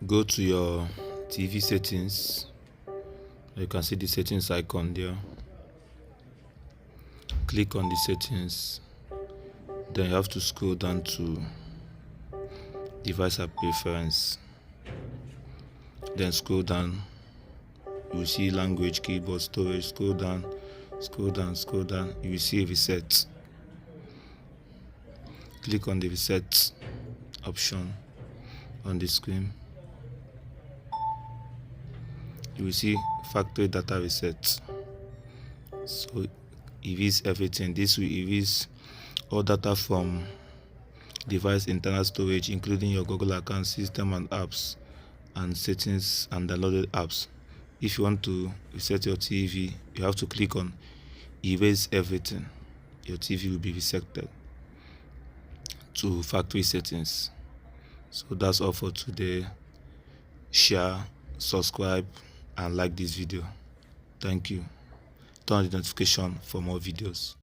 Go to your TV settings. You can see the settings icon there. Click on the settings, then you have to scroll down to device and preference, then scroll down. You will see language, keyboard, storage. Scroll down, you will see reset. Click on the reset option on the screen. You will see factory data reset. So erase everything. This will erase all data from device internal storage, including your Google account, system and apps, and settings and downloaded apps. If you want to reset your TV, you have to click on erase everything. Your TV will be resetted to factory settings. So that's all for today. Share, subscribe, and like this video. Thank you. Turn on the notification for more videos.